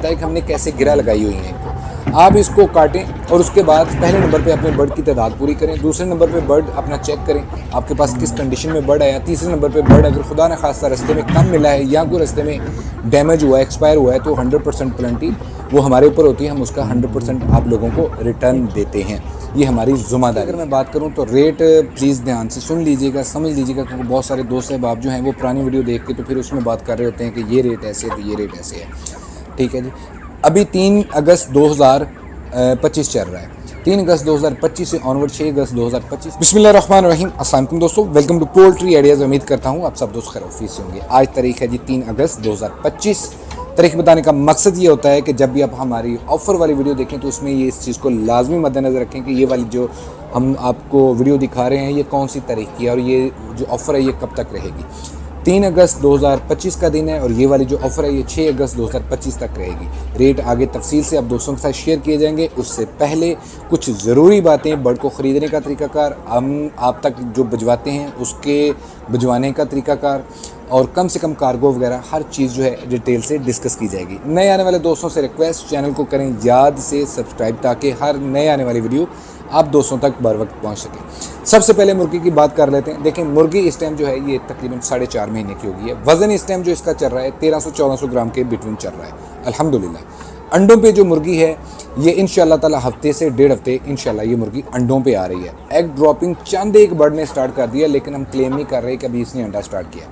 होता है कि हमने कैसे गिरा लगाई हुई है इनको। आप इसको काटें और उसके बाद पहले नंबर पे अपने बर्ड की तादाद पूरी करें, दूसरे नंबर पे बर्ड अपना चेक करें आपके पास किस कंडीशन में बर्ड आया, तीसरे नंबर पे बर्ड अगर खुदा न खास्ता रास्ते में कम मिला है या कोई रास्ते में डैमेज हुआ है, एक्सपायर हुआ है, तो 100% पेनल्टी वो हमारे ऊपर होती है, हम उसका 100% आप लोगों को रिटर्न देते हैं। ये हमारी ज़िम्मेदारी। अगर मैं बात करूं तो रेट प्लीज़ ध्यान से सुन लीजिएगा, समझ लीजिएगा, क्योंकि बहुत सारे दोस्त साहब जो हैं वो पुरानी वीडियो देख के तो फिर उसमें बात कर रहे होते हैं कि ये रेट ऐसे है तो ये रेट ऐसे है। ठीक है जी। अभी 3 अगस्त 2025 चल रहा है। 3 अगस्त 2025 से ऑनवर्ड 6 अगस्त 2025। बिस्मिल्लाहिर्रहमानिर्रहीम। अस्सलाम वालेकुम दोस्तों, वेलकम टू पोल्ट्री आइडियाज़। उम्मीद करता हूँ आप सब दोस्त खैर ऑफिस होंगे। आज तारीख है जी 3 अगस्त 2025। तारीख बताने का मकसद ये होता है कि जब भी आप हमारी ऑफ़र वाली वीडियो देखें तो उसमें ये इस चीज़ को लाजमी मद्देनज़र रखें कि ये वाली जो हम आपको वीडियो दिखा रहे हैं ये कौन सी तारीख की है और ये जो ऑफ़र है ये कब तक रहेगी। 3 अगस्त 2025 का दिन है और ये वाली जो ऑफ़र है ये 6 अगस्त 2025 तक रहेगी। रेट आगे तफसील से आप दोस्तों के साथ शेयर किए जाएंगे। उससे पहले कुछ ज़रूरी बातें, बर्ड को ख़रीदने का तरीक़ाकार, हम आप तक जो भिजवाते हैं उसके भिजवाने का तरीक़ाकार और कम से कम कार्गो वगैरह हर चीज़ जो है डिटेल से डिस्कस की जाएगी। नए आने वाले दोस्तों से रिक्वेस्ट, चैनल को करें याद से सब्सक्राइब ताकि हर नए आने वाली वीडियो आप दोस्तों तक बर वक्त पहुँच सके। सबसे पहले मुर्गी की बात कर लेते हैं। देखें, मुर्गी इस टाइम जो है ये तकरीबन 4.5 महीने की हो गई है। वज़न इस टाइम जो इसका चल रहा है 1300-1400 ग्राम के बिटवीन चल रहा है अल्हम्दुलिल्लाह। अंडों पे जो मुर्गी है ये इंशाल्लाह ताला हफ्ते से 1.5 हफ्ते इंशाल्लाह ये मुर्गी अंडों पे आ रही है। एग ड्रॉपिंग चंद एक बर्ड ने स्टार्ट कर दिया, लेकिन हम क्लेम नहीं कर रहे कि अभी इसने अंडा स्टार्ट किया।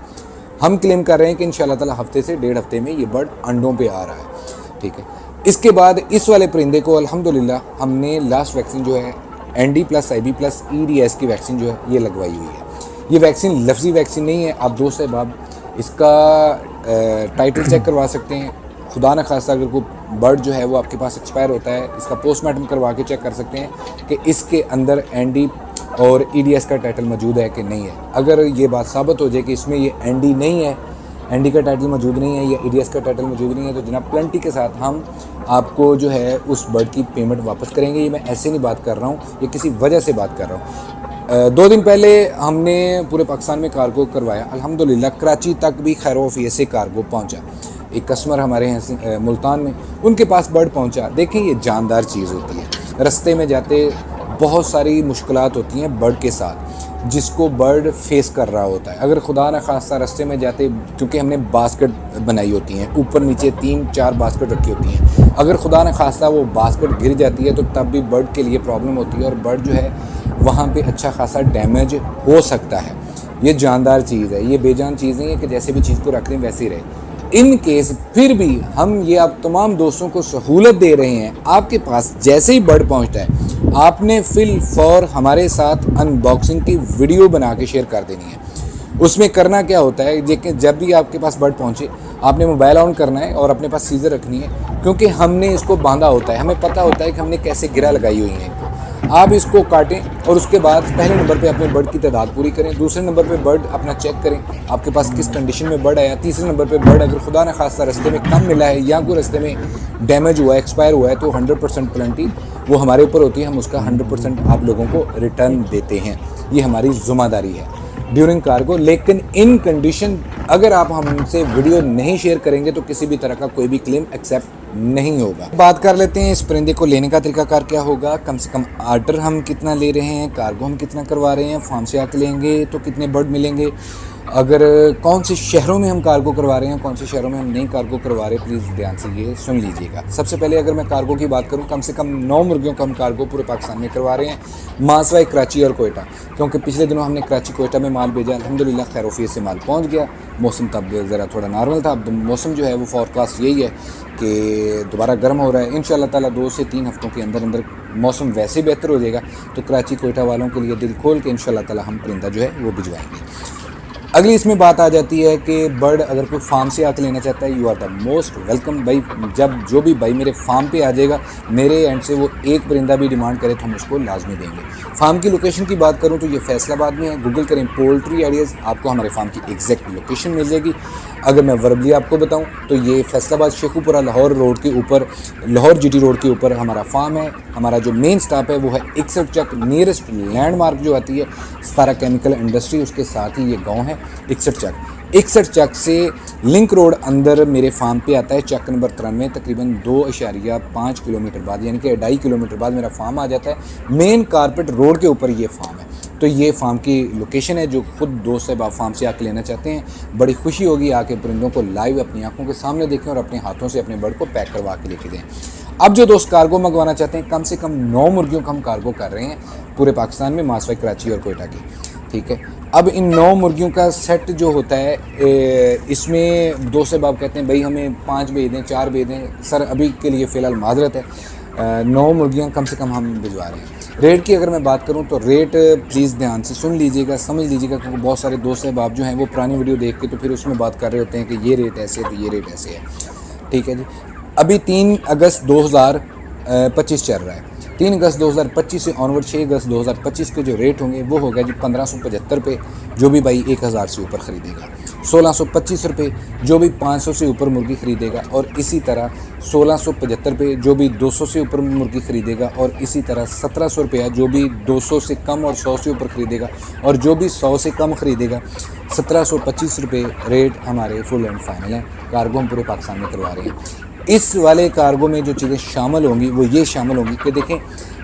हम क्लेम कर रहे हैं कि इंशाल्लाह ताला हफ्ते से 1.5 हफ्ते में ये बर्ड अंडों पे आ रहा है। ठीक है। इसके बाद इस वाले परिंदे को अल्हम्दुलिल्लाह हमने लास्ट वैक्सीन जो है ND+, IB+, EDS की वैक्सीन जो है ये लगवाई हुई है। ये वैक्सीन लफ्जी वैक्सीन नहीं है। आप दोस्त साहब इसका टाइटल चेक करवा सकते हैं। खुदा न खास्ता अगर कोई बर्ड जो है वो आपके पास एक्सपायर होता है, इसका पोस्टमार्टम करवा के चेक कर सकते हैं कि इसके अंदर ND और EDS का टाइटल मौजूद है कि नहीं है। अगर ये बात साबित हो जाए कि इसमें ये ND नहीं है, ND का टाइटल मौजूद नहीं है या EDS का टाइटल मौजूद नहीं है, तो जनाब प्लेंटी के साथ हम आपको जो है उस बर्ड की पेमेंट वापस करेंगे। ये मैं ऐसे नहीं बात कर रहा हूँ, ये किसी वजह से बात कर रहा हूँ। 2 दिन पहले हमने पूरे पाकिस्तान में कार्गो करवाया अल्हम्दुलिल्लाह। कराची तक भी खैर वफियत से कार्गो पहुँचा। एक कस्टमर हमारे हैं मुल्तान में, उनके पास बर्ड पहुँचा। देखें, ये जानदार चीज़ होती है। रास्ते में जाते बहुत सारी मुश्किलात होती हैं बर्ड के साथ, जिसको बर्ड फेस कर रहा होता है। अगर खुदा न खास्ता रास्ते में जाते, क्योंकि हमने बास्केट बनाई होती हैं, ऊपर नीचे 3-4 बास्केट रखी होती हैं, अगर खुदा न खास्ता वो बास्केट गिर जाती है तो तब भी बर्ड के लिए प्रॉब्लम होती है और बर्ड जो है वहाँ पे अच्छा खासा डैमेज हो सकता है। ये जानदार चीज़ है, ये बेजान चीज़ नहीं है कि जैसे भी चीज़ को रख दें वैसे ही रहे। इन केस फिर भी हम ये आप तमाम दोस्तों को सहूलत दे रहे हैं। आपके पास जैसे ही बर्ड पहुँचता है आपने फिल फॉर हमारे साथ अनबॉक्सिंग की वीडियो बना के शेयर कर देनी है। उसमें करना क्या होता है, देखिए, जब भी आपके पास बर्ड पहुंचे आपने मोबाइल ऑन करना है और अपने पास सीजर रखनी है, क्योंकि हमने इसको बांधा होता है, हमें पता होता है कि हमने कैसे गिरा लगाई हुई है इनको। आप इसको काटें और उसके बाद पहले नंबर पे अपने बर्ड की तादाद पूरी करें, दूसरे नंबर पे बर्ड अपना चेक करें आपके पास किस कंडीशन में बर्ड आया, तीसरे नंबर पे बर्ड अगर खुदा न खास्ता रास्ते में कम मिला है या कोई रास्ते में डैमेज हुआ है, एक्सपायर हुआ है, तो 100% पेनल्टी वो हमारे ऊपर होती है, हम उसका 100% आप लोगों को रिटर्न देते हैं। ये हमारी ज़िम्मेदारी है ड्यूरिंग कार्गो। लेकिन इन कंडीशन अगर आप हमसे वीडियो नहीं शेयर करेंगे तो किसी भी तरह का कोई भी क्लेम एक्सेप्ट नहीं होगा। बात कर लेते हैं इस परिंदे को लेने का तरीकाकार क्या होगा। कम से कम आर्डर हम कितना ले रहे हैं, कार्गो हम कितना करवा रहे हैं, फार्म से आके लेंगे तो कितने बर्ड मिलेंगे, अगर कौन से शहरों में हम कार्गो करवा रहे हैं, कौन से शहरों में हम नहीं कार्गो करवा रहे, प्लीज़ ध्यान से ये सुन लीजिएगा। सबसे पहले अगर मैं कार्गो की बात करूं, कम से कम 9 मुर्गियों का हम कार्गो पूरे पाकिस्तान में करवा रहे हैं, मासवाई, कराची और कोयटा। क्योंकि पिछले दिनों हमने कराची कोयटा में माल भेजा, अल्हम्दुलिल्लाह खैर वफियत से माल पहुँच गया। मौसम तब ज़रा थोड़ा नॉर्मल था, अब मौसम जो है वो फोरकास्ट यही है कि दोबारा गर्म हो रहा है। इंशाल्लाह ताला 2 से 3 हफ्तों के अंदर अंदर मौसम वैसे बेहतर हो जाएगा, तो कराची कोयटा वालों के लिए दिल खोल के इंशाल्लाह ताला हम परिंदा जो है वो भिजवाएंगे। अगली इसमें बात आ जाती है कि बर्ड अगर कोई फार्म से आके लेना चाहता है, you are the most welcome भाई। जब जो भी भाई मेरे फार्म पे आ जाएगा, मेरे एंड से वो एक परिंदा भी डिमांड करे तो हम उसको लाजमी देंगे। फार्म की लोकेशन की बात करूं तो ये फैसलाबाद में है। गूगल करें पोल्ट्री आइडियाज़, आपको हमारे फार्म की एग्जैक्ट लोकेशन मिल जाएगी। अगर मैं वर्बली आपको बताऊं तो ये फैसलाबाद शेखुपुरा लाहौर रोड के ऊपर, लाहौर GT रोड के ऊपर हमारा फार्म है। हमारा जो मेन स्टॉप है वो है 61 चक। नियरेस्ट लैंडमार्क जो आती है 17 केमिकल इंडस्ट्री, उसके साथ ही ये गाँव है 61 चक। 61 चक से लिंक रोड अंदर मेरे फार्म पे आता है, चक नंबर 93, तकरीबन 2.5 किलोमीटर बाद, यानी कि 2.5 किलोमीटर बाद मेरा फार्म आ जाता है। मेन कारपेट रोड के ऊपर ये फार्म है। तो ये फार्म की लोकेशन है। जो खुद दोस्त साहब आप फार्म से आके लेना चाहते हैं, बड़ी खुशी होगी आके परिंदों को लाइव अपनी आंखों के सामने देखें और अपने हाथों से अपने बर्ड को पैक करवा के लेके दें। अब जो दोस्त कार्गो मंगवाना चाहते हैं, कम से कम 9 मुर्गियों का हम कार्गो कर रहे हैं पूरे पाकिस्तान में, मासवाई, कराची और कोयटा की। ठीक है, अब इन 9 मुर्गियों का सेट जो होता है, इसमें दोस्त साहब आप कहते हैं भाई हमें 5 भेज दें, 4 भेज दें। सर अभी के लिए फ़िलहाल माजरत है, 9 मुर्गियाँ कम से कम हम भिजवा रहे हैं। रेट की अगर मैं बात करूं तो रेट प्लीज़ ध्यान से सुन लीजिएगा, समझ लीजिएगा, क्योंकि बहुत सारे दोस्त साहब आप जो हैं वो पुरानी वीडियो देख के तो फिर उसमें बात कर रहे होते हैं कि ये रेट ऐसे है तो ये रेट ऐसे है। ठीक है जी, अभी 3 अगस्त 2025 चल रहा है। 3 अगस्त 2025 से ऑनवर्ड 6 अगस्त 2025 के जो रेट होंगे वो होगा जी 1575 रुपये जो भी भाई 1000 से ऊपर ख़रीदेगा, 1625 रुपये जो भी 500 से ऊपर मुर्गी ख़रीदेगा, और इसी तरह 1675 रुपये जो भी 200 से ऊपर मुर्गी ख़रीदेगा, और इसी तरह 1700 रुपया जो भी 200 से कम और 100 से ऊपर ख़रीदेगा, और जो भी 100 से कम ख़रीदेगा 1725 रुपये रेट हमारे फुल एंड फाइनल हैं। कार्गो हम पूरे पाकिस्तान में करवा रहे हैं। इस वाले कार्गो में जो चीज़ें शामिल होंगी वो ये शामिल होंगी कि देखें,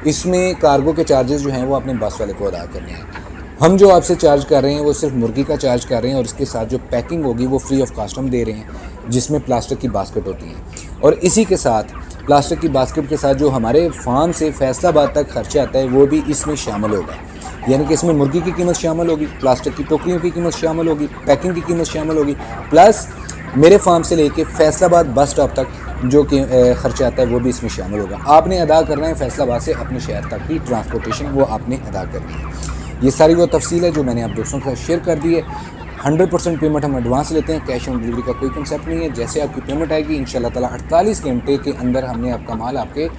इसमें कार्गो के चार्जेस जो हैं वो अपने बस वाले को अदा करने हैं। हम जो आपसे चार्ज कर रहे हैं वो सिर्फ मुर्गी का चार्ज कर रहे हैं, और इसके साथ जो पैकिंग होगी वो फ्री ऑफ कास्ट हम दे रहे हैं, जिसमें प्लास्टिक की बास्केट होती है। और इसी के साथ प्लास्टिक की बास्केट के साथ जो हमारे फार्म से फैसलाबाद तक खर्चा आता है वो भी इसमें शामिल होगा। यानी कि इसमें मुर्गी की कीमत शामिल होगी, प्लास्टिक की टोकरियों की कीमत शामिल होगी, पैकिंग की कीमत शामिल होगी, प्लस मेरे फार्म से लेके फैसलाबाद बस स्टॉप तक जो कि ख़र्चा आता है वो भी इसमें शामिल होगा। आपने अदा करना है फैसलाबाद से अपने शहर तक की ट्रांसपोर्टेशन, वो आपने अदा करनी है। ये सारी वो तफसील है जो मैंने आप दोस्तों के साथ शेयर कर दी है। 100% पेमेंट हम एडवांस लेते हैं, कैश ऑन डिलीवरी का कोई कंसेप्ट नहीं है। जैसे आपकी पेमेंट आएगी इंशाल्लाह ताला 48 घंटे के अंदर हमने आपका माल आपके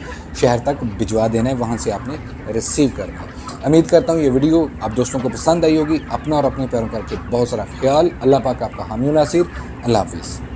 शहर तक भिजवा देना है, वहाँ से आपने रिसीव करना है। उम्मीद करता हूँ ये वीडियो आप दोस्तों को पसंद आई होगी। अपना और अपने पैरों करके बहुत सारा ख्याल। अल्लाह पाक आपका हामी नासिर। अल्लाह हाफिज़।